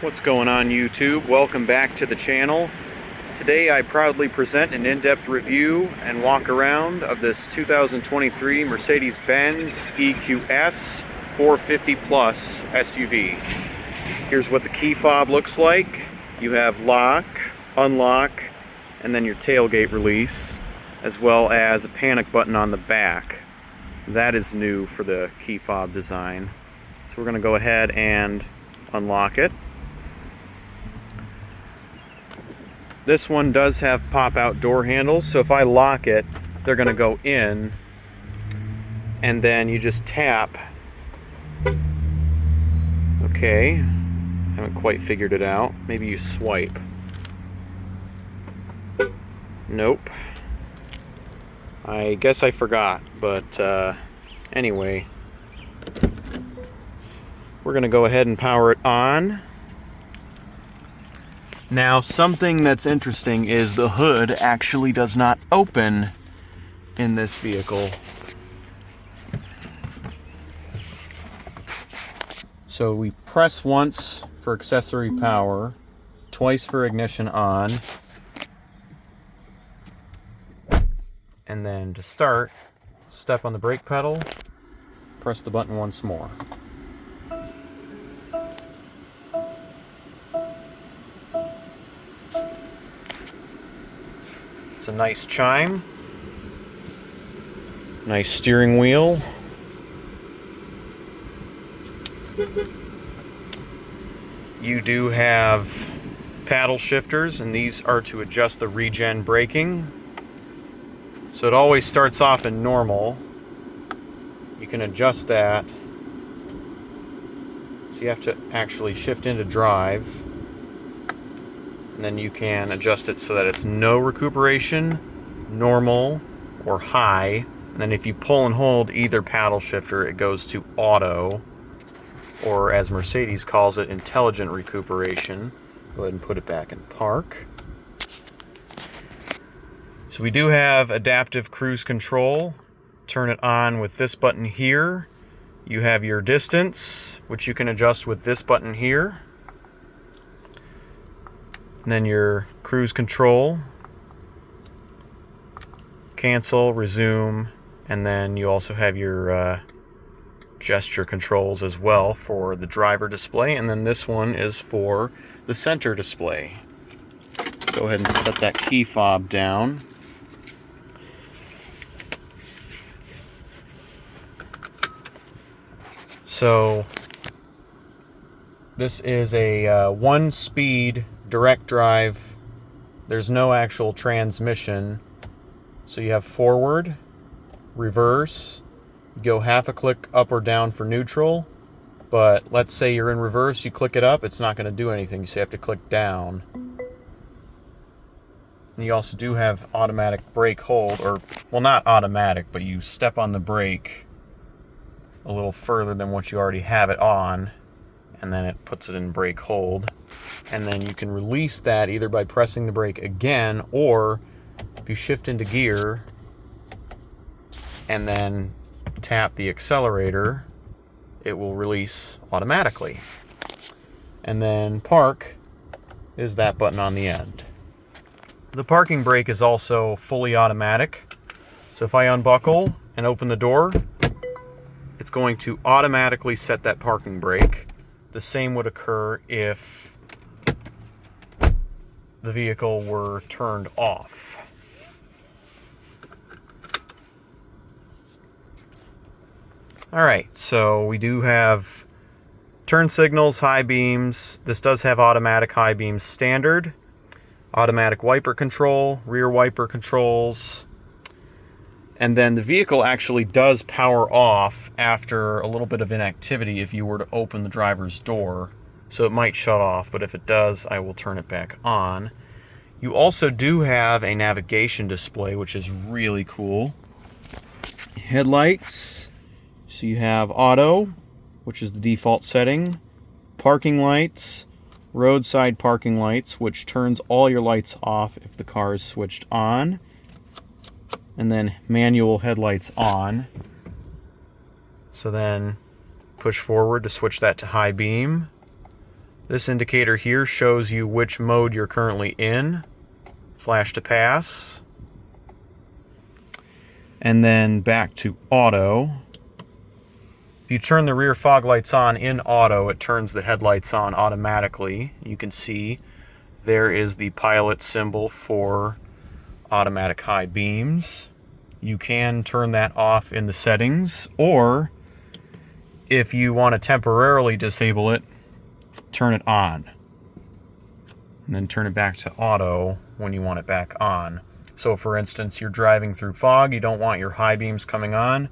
What's going on, YouTube? Welcome back to the channel. Today I proudly present an in-depth review and walk around of this 2023 Mercedes-Benz EQS450 Plus SUV. Here's what the key fob looks like. You have lock, unlock, and then your tailgate release, as well as a panic button on the back. That is new for the key fob design. So we're going to go ahead and unlock it. This one does have pop-out door handles, so if I lock it, they're going to go in, and then you just tap. Okay, haven't quite figured it out. Maybe you swipe. Nope. I guess I forgot, but anyway. We're going to go ahead and power it on. Now, something that's interesting is the hood actually does not open in this vehicle. So we press once for accessory power, twice for ignition on, and then to start, step on the brake pedal, press the button once more. It's a nice chime, nice steering wheel. You do have paddle shifters, and these are to adjust the regen braking. So it always starts off in normal. You can adjust that. So you have to actually shift into drive. And then you can adjust it so that it's no recuperation, normal, or high. And then if you pull and hold either paddle shifter, it goes to auto, or as Mercedes calls it, intelligent recuperation. Go ahead and put it back in park. So we do have adaptive cruise control. Turn it on with this button here. You have your distance, which you can adjust with this button here. And then your cruise control, cancel, resume, and then you also have your gesture controls as well for the driver display, and then this one is for the center display. Go ahead and set that key fob down. So this is a one-speed direct drive. There's no actual transmission. So you have forward, reverse. You go half a click up or down for neutral. But let's say you're in reverse, you click it up, it's not going to do anything. So you have to click down. And you also do have automatic brake hold, or, well, not automatic, but you step on the brake a little further than what you already have it on, and then it puts it in brake hold. And then you can release that either by pressing the brake again, or if you shift into gear and then tap the accelerator, it will release automatically. And then park is that button on the end. The parking brake is also fully automatic. So if I unbuckle and open the door, it's going to automatically set that parking brake. The same would occur if the vehicle were turned off. Alright, so we do have turn signals, high beams. This does have automatic high beams standard, automatic wiper control, rear wiper controls, and then the vehicle actually does power off after a little bit of inactivity if you were to open the driver's door. So it might shut off, but if it does, I will turn it back on. You also do have a navigation display, which is really cool. Headlights. So you have auto, which is the default setting. Parking lights, roadside parking lights, which turns all your lights off if the car is switched on. And then manual headlights on. So then push forward to switch that to high beam. This indicator here shows you which mode you're currently in. Flash to pass. And then back to auto. If you turn the rear fog lights on in auto, it turns the headlights on automatically. You can see there is the pilot symbol for automatic high beams. You can turn that off in the settings, or if you want to temporarily disable it, turn it on. And then turn it back to auto when you want it back on. So for instance, you're driving through fog, you don't want your high beams coming on,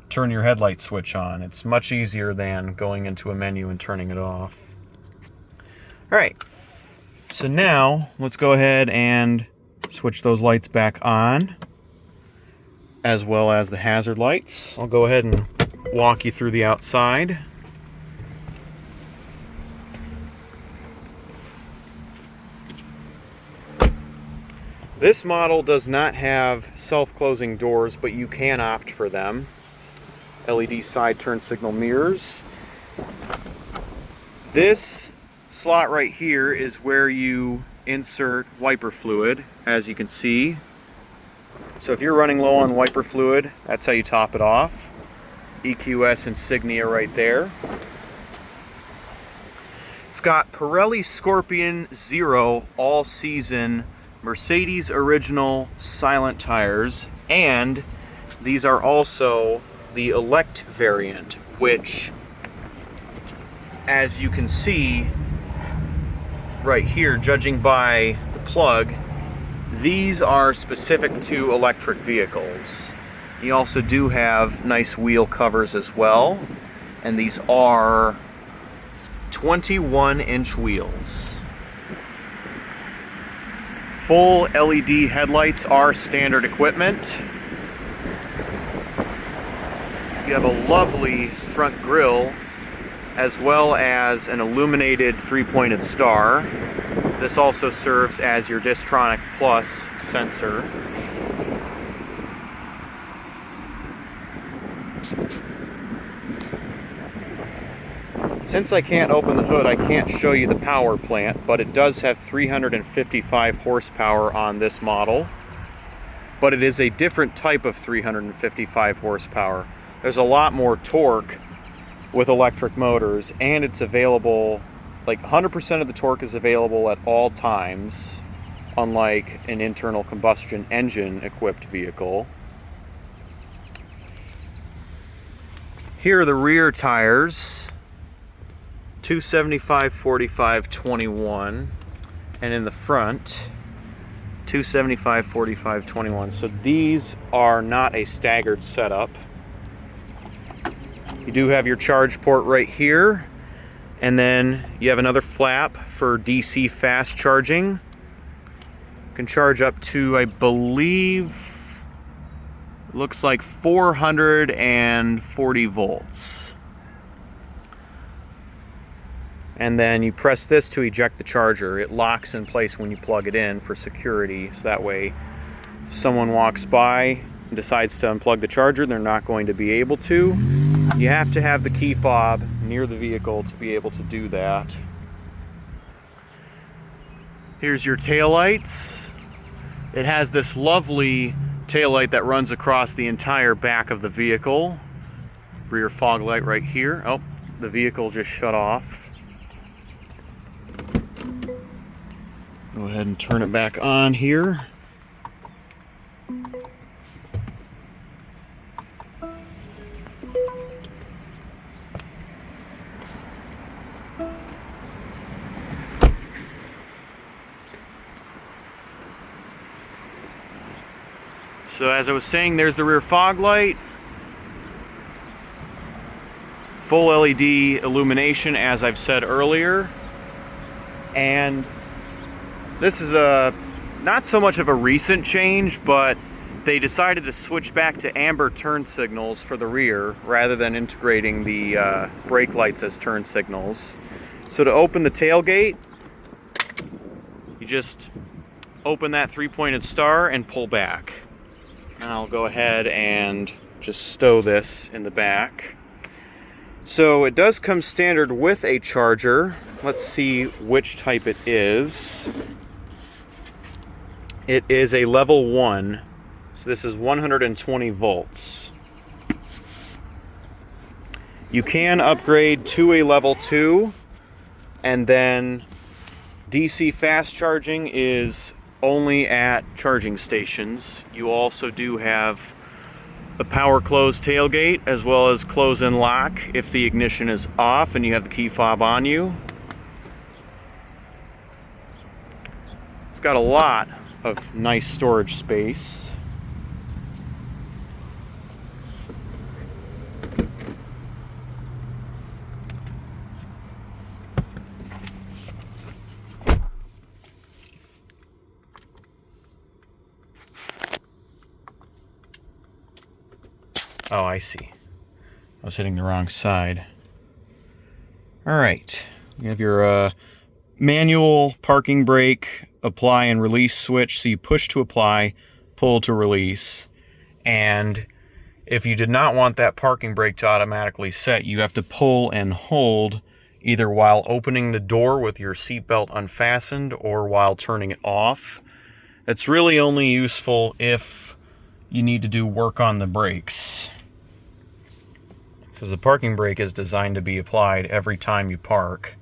turn your headlight switch on. It's much easier than going into a menu and turning it off. All right, so now let's go ahead and switch those lights back on, as well as the hazard lights. I'll go ahead and walk you through the outside. This model does not have self-closing doors, but you can opt for them. LED side turn signal mirrors. This slot right here is where you insert wiper fluid, as you can see. So if you're running low on wiper fluid, that's how you top it off. EQS insignia right there. It's got Pirelli Scorpion Zero all-season Mercedes original silent tires, and these are also the Elect variant, which, as you can see right here, judging by the plug, these are specific to electric vehicles. You also do have nice wheel covers as well, and these are 21-inch wheels. Full LED headlights are standard equipment. You have a lovely front grille, as well as an illuminated three-pointed star. This also serves as your Distronic Plus sensor. Since I can't open the hood, I can't show you the power plant, but it does have 355 horsepower on this model. But it is a different type of 355 horsepower. There's a lot more torque with electric motors, and it's available, like 100% of the torque is available at all times, unlike an internal combustion engine equipped vehicle. Here are the rear tires, 275, 45, 21, and in the front, 275, 45, 21. So these are not a staggered setup. You do have your charge port right here, and then you have another flap for DC fast charging. You can charge up to, I believe, looks like 440 volts. And then you press this to eject the charger. It locks in place when you plug it in for security, so that way if someone walks by and decides to unplug the charger, they're not going to be able to. You have to have the key fob near the vehicle to be able to do that. Here's your taillights. It has this lovely taillight that runs across the entire back of the vehicle. Rear fog light right here. Oh, the vehicle just shut off. Go ahead and turn it back on here. So as I was saying, there's the rear fog light. Full LED illumination, as I've said earlier. And this is not so much of a recent change, but they decided to switch back to amber turn signals for the rear rather than integrating the brake lights as turn signals. So to open the tailgate, you just open that three-pointed star and pull back. And I'll go ahead and just stow this in the back. So it does come standard with a charger. Let's see which type it is. It is a level 1. So this is 120 volts. You can upgrade to a level 2, and then DC fast charging is only at charging stations. You also do have a power close tailgate as well as close and lock if the ignition is off and you have the key fob on you. It's got a lot of nice storage space. Oh, I see. I was hitting the wrong side. All right. You have your manual parking brake, apply and release switch. So you push to apply, pull to release. And if you did not want that parking brake to automatically set, you have to pull and hold either while opening the door with your seatbelt unfastened or while turning it off. It's really only useful if you need to do work on the brakes, because the parking brake is designed to be applied every time you park.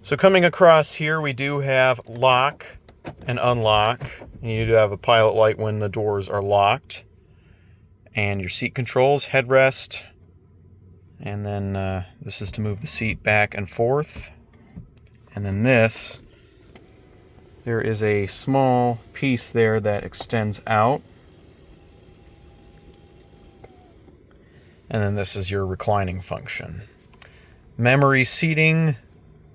So coming across here, we do have lock and unlock. You do have a pilot light when the doors are locked. And your seat controls, headrest. And then this is to move the seat back and forth. And then this, there is a small piece there that extends out. And then this is your reclining function. Memory seating,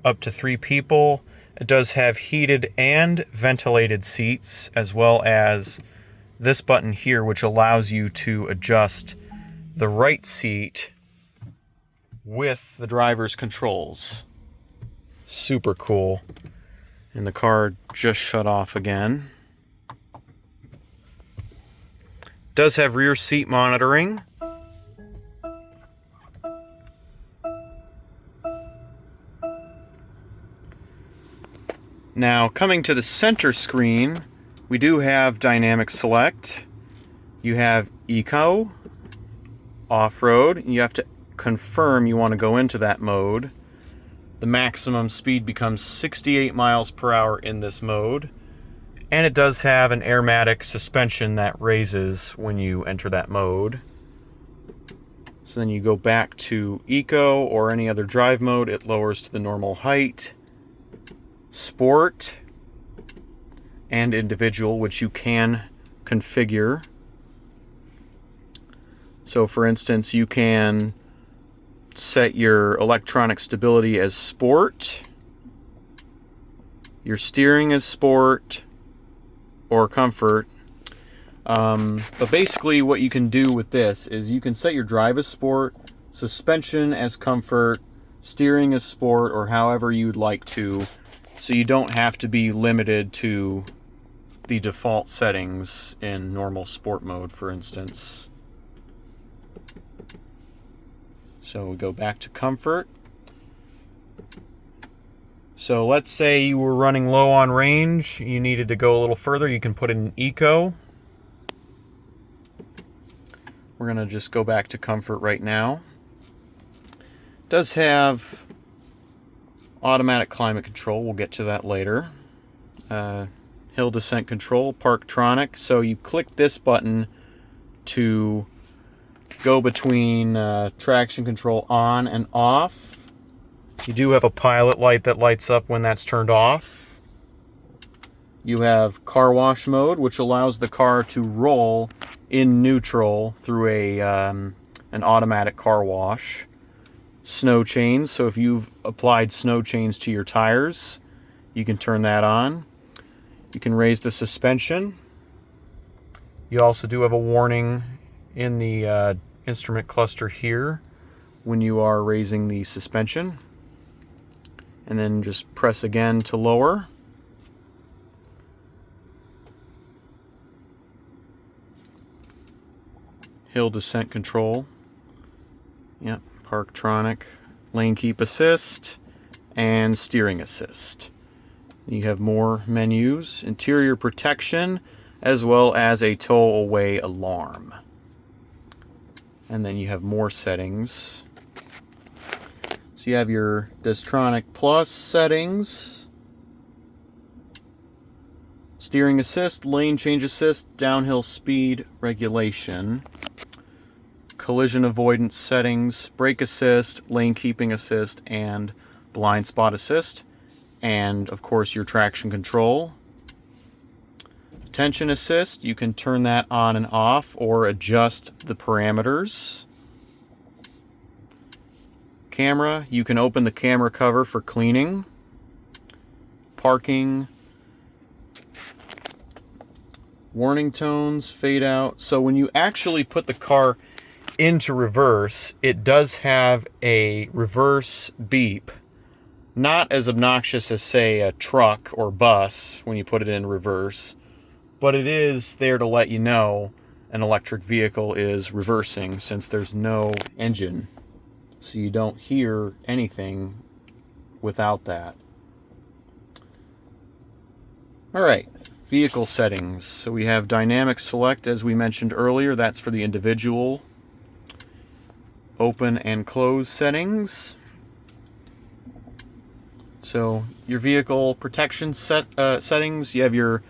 up to 3 people. It does have heated and ventilated seats, as well as this button here, which allows you to adjust the right seat with the driver's controls. Super cool. And the car just shut off again. Does have rear seat monitoring. Now, coming to the center screen, we do have Dynamic Select. You have Eco, Off-Road. You have to confirm you want to go into that mode. The maximum speed becomes 68 miles per hour in this mode. And it does have an aromatic suspension that raises when you enter that mode. So then you go back to Eco or any other drive mode, it lowers to the normal height. Sport and individual, which you can configure. So for instance, you can set your electronic stability as sport, your steering as sport, or comfort. But basically what you can do with this is you can set your drive as sport, suspension as comfort, steering as sport, or however you'd like to. So you don't have to be limited to the default settings in normal sport mode, for instance. So we go back to comfort. So let's say you were running low on range, you needed to go a little further, you can put in Eco. We're going to just go back to comfort right now. It does have automatic climate control, we'll get to that later. Hill descent control, Parktronic. So you click this button to go between traction control on and off. You do have a pilot light that lights up when that's turned off. You have car wash mode, which allows the car to roll in neutral through an automatic car wash. Snow chains, so if you've applied snow chains to your tires, you can turn that on. You can raise the suspension. You also do have a warning in the instrument cluster here when you are raising the suspension. And then just press again to lower. Hill descent control. Yep, Parktronic, lane keep assist, and steering assist. You have more menus, interior protection, as well as a tow away alarm. And then you have more settings. So you have your Distronic Plus settings, steering assist, lane change assist, downhill speed regulation, collision avoidance settings, brake assist, lane keeping assist, and blind spot assist. And of course your traction control. Attention assist, you can turn that on and off or adjust the parameters. Camera, you can open the camera cover for cleaning. Parking. Warning tones, fade out. So when you actually put the car into reverse, it does have a reverse beep. Not as obnoxious as, say, a truck or bus when you put it in reverse, but it is there to let you know an electric vehicle is reversing since there's no engine. So you don't hear anything without that. All right, vehicle settings. So we have dynamic select, as we mentioned earlier. That's for the individual. Open and close settings. So your vehicle protection settings, you have your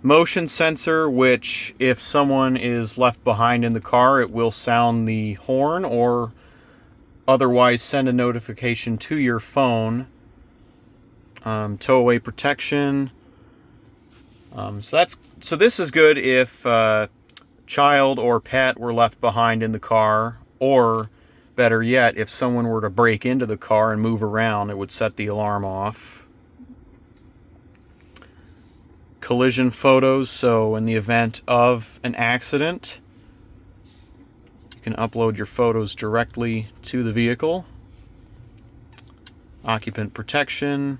motion sensor, which if someone is left behind in the car, it will sound the horn or otherwise send a notification to your phone. Tow away protection. So this is good if child or pet were left behind in the car, or better yet, if someone were to break into the car and move around, it would set the alarm off. Collision photos, so in the event of an accident, you can upload your photos directly to the vehicle. Occupant protection,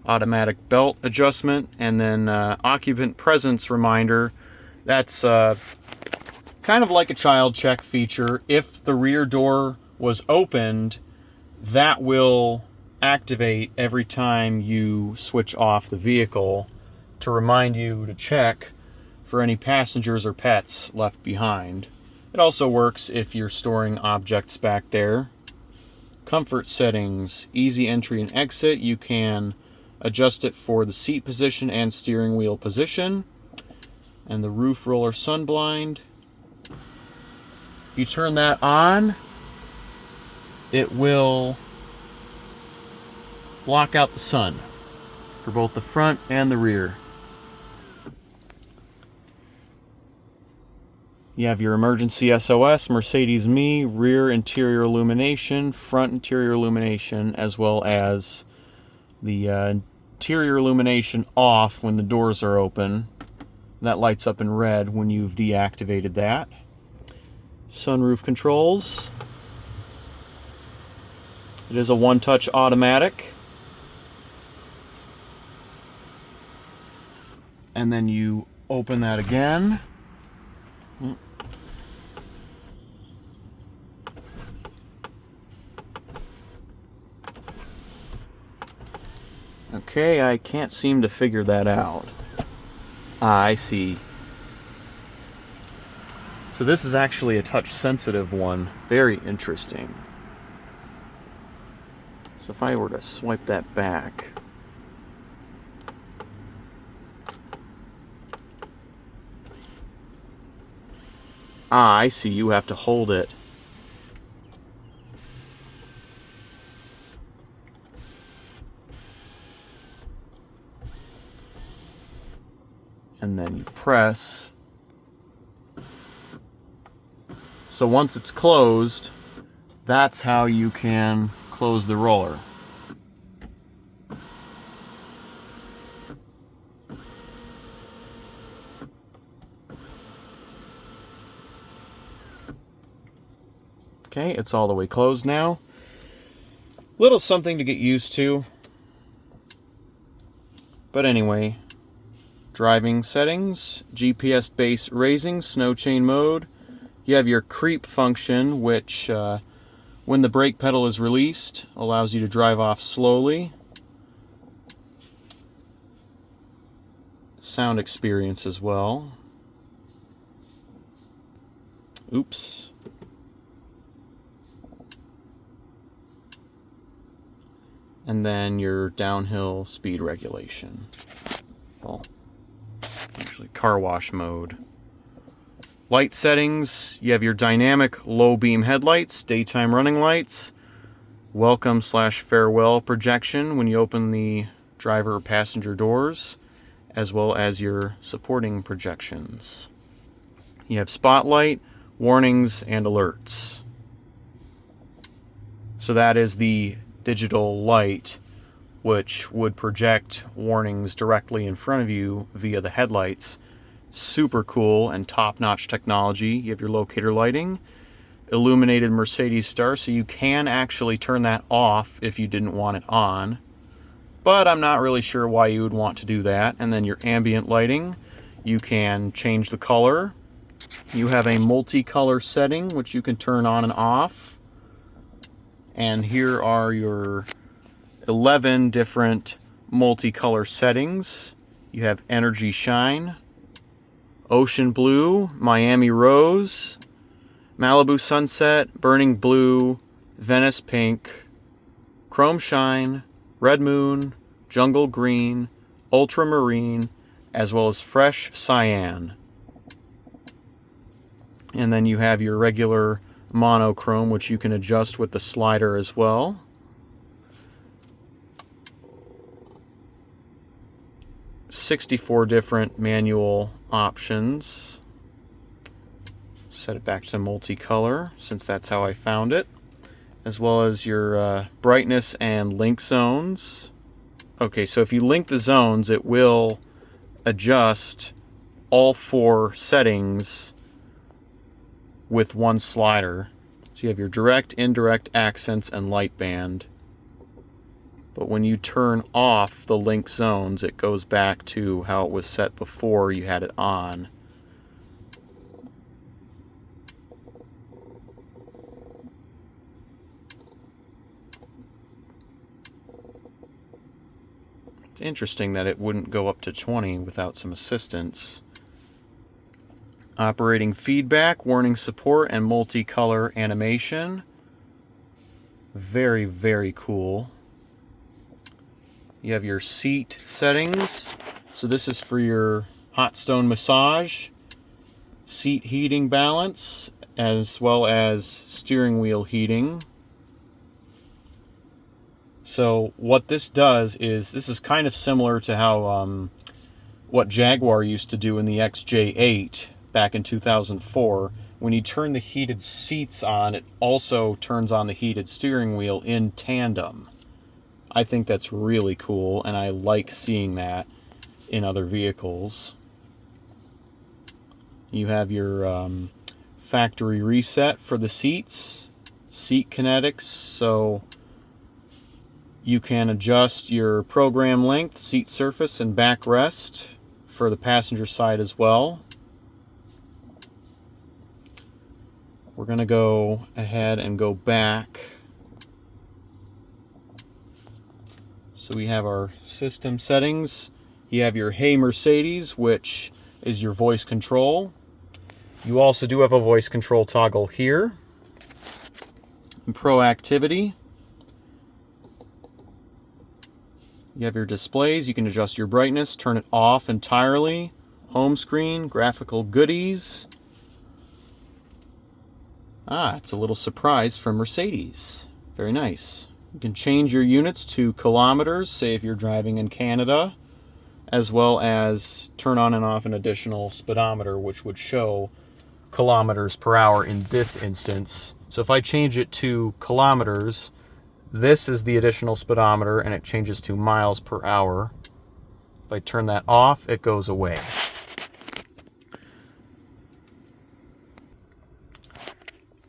automatic belt adjustment, and then occupant presence reminder. That's kind of like a child check feature. If the rear door was opened, that will activate every time you switch off the vehicle to remind you to check for any passengers or pets left behind. It also works if you're storing objects back there. Comfort settings, easy entry and exit. You can adjust it for the seat position and steering wheel position. And the roof roller sun blind. You turn that on, it will block out the sun for both the front and the rear. You have your emergency SOS, Mercedes Me, rear interior illumination, front interior illumination, as well as the interior illumination off when the doors are open. That lights up in red when you've deactivated that. Sunroof controls. It is a one-touch automatic. And then you open that again. Okay, I can't seem to figure that out. I see. So this is actually a touch-sensitive one. Very interesting. So if I were to swipe that back... I see. You have to hold it. And then you press. So once it's closed, that's how you can close the roller. Okay, it's all the way closed now. Little something to get used to. But anyway, driving settings, GPS base raising, snow chain mode. You have your creep function, which When the brake pedal is released, allows you to drive off slowly. Sound experience as well. Oops. And then your downhill speed regulation. Well, actually car wash mode. Light settings, you have your dynamic low beam headlights, daytime running lights, welcome/farewell projection when you open the driver or passenger doors, as well as your supporting projections. You have spotlight, warnings, and alerts. So that is the digital light, which would project warnings directly in front of you via the headlights. Super cool and top-notch technology. You have your locator lighting, illuminated Mercedes star, so you can actually turn that off if you didn't want it on. But I'm not really sure why you would want to do that. And then your ambient lighting, you can change the color. You have a multicolor setting, which you can turn on and off. And here are your 11 different multicolor settings. You have energy shine, ocean blue, Miami rose, Malibu sunset, burning blue, Venice pink, chrome shine, red moon, jungle green, ultramarine, as well as fresh cyan. And then you have your regular monochrome, which you can adjust with the slider as well. $64 different manual options. Set it back to multicolor since that's how I found it, as well as your brightness and link zones. Okay, so if you link the zones, it will adjust all 4 settings with one slider. So you have your direct, indirect, accents, and light band. But when you turn off the link zones, it goes back to how it was set before you had it on. It's interesting that it wouldn't go up to 20 without some assistance. Operating feedback, warning support, and multicolor animation. Very, very cool. You have your seat settings. So this is for your hot stone massage, seat heating balance, as well as steering wheel heating. So what this does is, this is kind of similar to how what Jaguar used to do in the XJ8 back in 2004. When you turn the heated seats on, it also turns on the heated steering wheel in tandem. I think that's really cool, and I like seeing that in other vehicles. You have your factory reset for the seats, seat kinetics, so you can adjust your program length, seat surface, and backrest for the passenger side as well. We're going to go ahead and go back. So we have our system settings. You have your Hey Mercedes, which is your voice control. You also do have a voice control toggle here. And proactivity. You have your displays. You can adjust your brightness, turn it off entirely. Home screen, graphical goodies. It's a little surprise from Mercedes. Very nice. You can change your units to kilometers, say if you're driving in Canada, as well as turn on and off an additional speedometer, which would show kilometers per hour in this instance. So if I change it to kilometers, this is the additional speedometer, and it changes to miles per hour. If I turn that off, it goes away.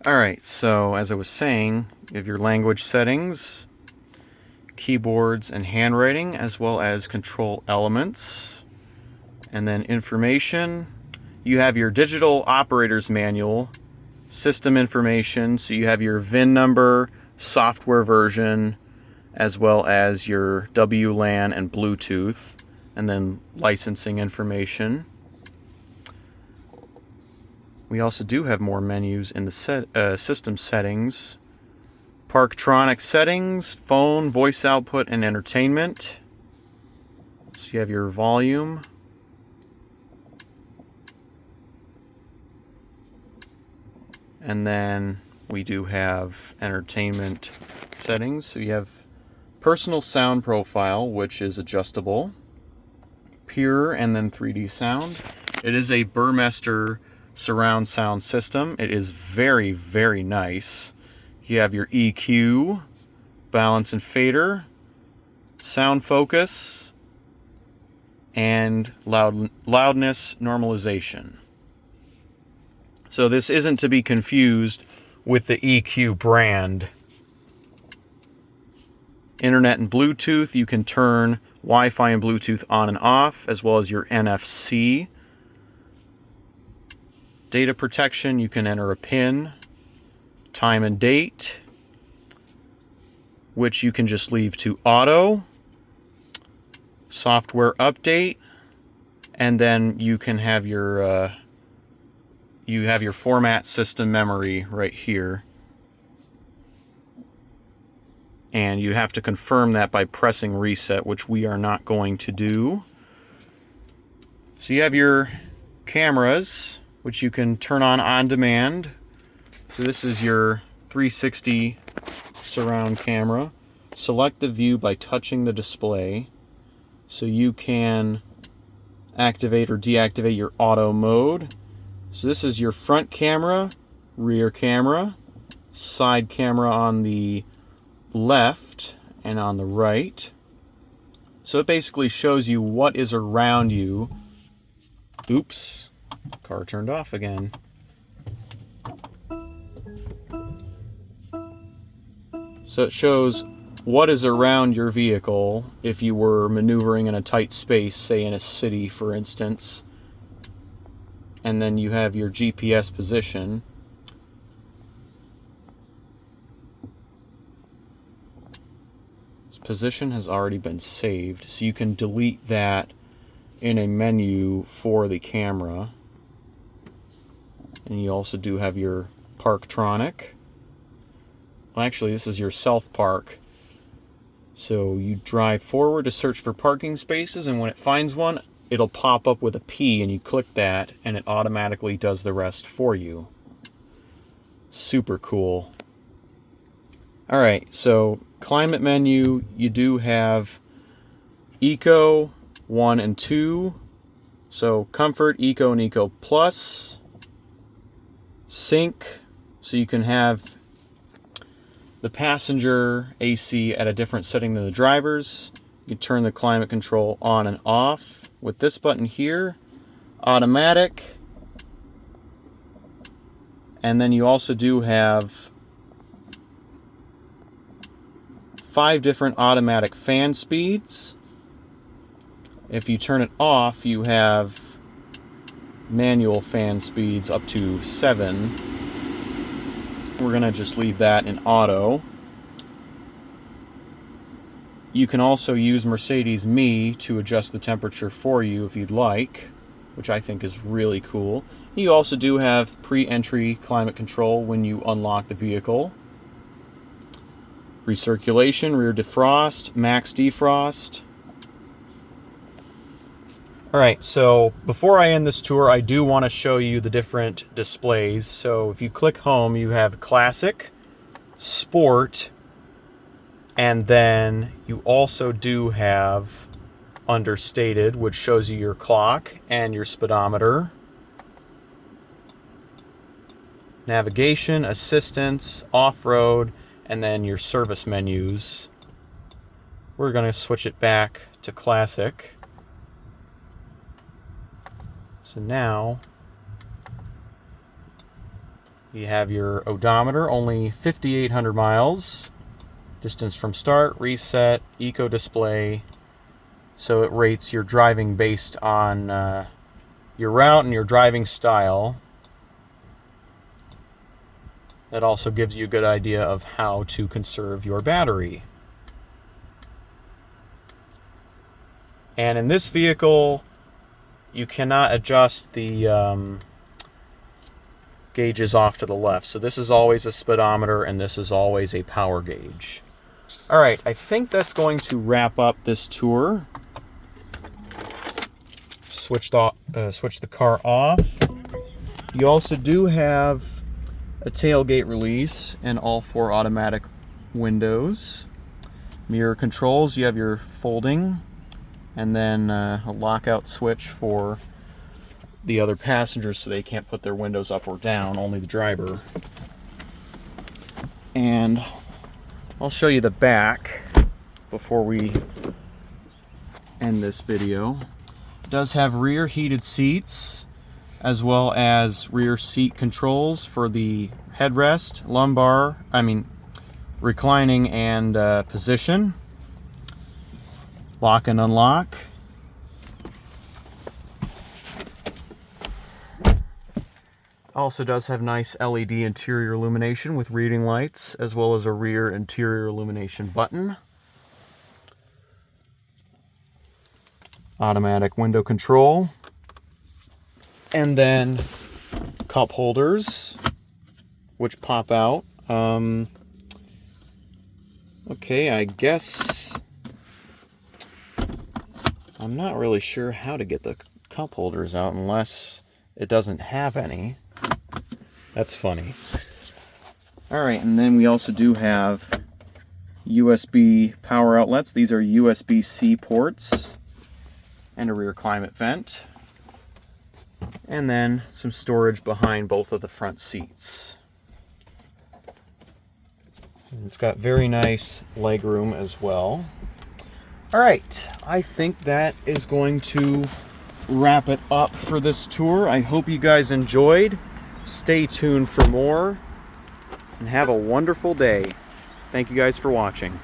Alright, so as I was saying, you have your language settings, keyboards and handwriting, as well as control elements. And then information. You have your digital operator's manual, system information. So you have your VIN number, software version, as well as your WLAN and Bluetooth, and then licensing information. We also do have more menus in the system settings. Parktronic settings, phone, voice output, and entertainment. So you have your volume. And then we do have entertainment settings. So you have personal sound profile, which is adjustable. Pure and then 3D sound. It is a Burmester surround sound system. It is very, very nice. You have your EQ, balance and fader, sound focus, and loudness normalization. So this isn't to be confused with the EQ brand. Internet and Bluetooth, you can turn Wi-Fi and Bluetooth on and off, as well as your NFC. Data protection, you can enter a PIN. Time and date, which you can just leave to auto. Software update, and then you can have your format system memory right here. And you have to confirm that by pressing reset, which we are not going to do. So you have your cameras, which you can turn on demand. So this is your 360 surround camera. Select the view by touching the display. So you can activate or deactivate your auto mode. So this is your front camera, rear camera, side camera on the left and on the right. So it basically shows you what is around you. Oops, car turned off again. So it shows what is around your vehicle if you were maneuvering in a tight space, say in a city, for instance. And then you have your GPS position. This position has already been saved, so you can delete that in a menu for the camera. And you also do have your Parktronic. Well, actually, this is your self-park. So you drive forward to search for parking spaces, and when it finds one, it'll pop up with a P, and you click that, and it automatically does the rest for you. Super cool. All right, so climate menu, you do have Eco 1 and 2. So Comfort, Eco, and Eco Plus. Sync, so you can have the passenger AC at a different setting than the driver's. You can turn the climate control on and off with this button here. Automatic. And then you also do have 5 different automatic fan speeds. If you turn it off, you have manual fan speeds up to 7. We're going to just leave that in auto. You can also use Mercedes Me to adjust the temperature for you if you'd like, which I think is really cool. You also do have pre-entry climate control when you unlock the vehicle. Recirculation, rear defrost, max defrost. Alright, so before I end this tour, I do want to show you the different displays. So if you click home, you have Classic, Sport, and then you also do have Understated, which shows you your clock and your speedometer. Navigation, assistance, off-road, and then your service menus. We're going to switch it back to Classic. So now you have your odometer, only 5,800 miles. Distance from start, reset, eco display. So it rates your driving based on your route and your driving style. That also gives you a good idea of how to conserve your battery. And in this vehicle, you cannot adjust the gauges off to the left. So this is always a speedometer and this is always a power gauge. All right, I think that's going to wrap up this tour. Switch the car off. You also do have a tailgate release and all 4 automatic windows. Mirror controls, you have your folding, and then a lockout switch for the other passengers so they can't put their windows up or down, only the driver. And I'll show you the back before we end this video. It does have rear heated seats as well as rear seat controls for the headrest, reclining and position. Lock and unlock. Also does have nice LED interior illumination with reading lights, as well as a rear interior illumination button. Automatic window control. And then cup holders, which pop out. Okay, I guess I'm not really sure how to get the cup holders out unless it doesn't have any. That's funny. All right, and then we also do have USB power outlets. These are USB-C ports and a rear climate vent. And then some storage behind both of the front seats. And it's got very nice leg room as well. All right, I think that is going to wrap it up for this tour. I hope you guys enjoyed. Stay tuned for more and have a wonderful day. Thank you guys for watching.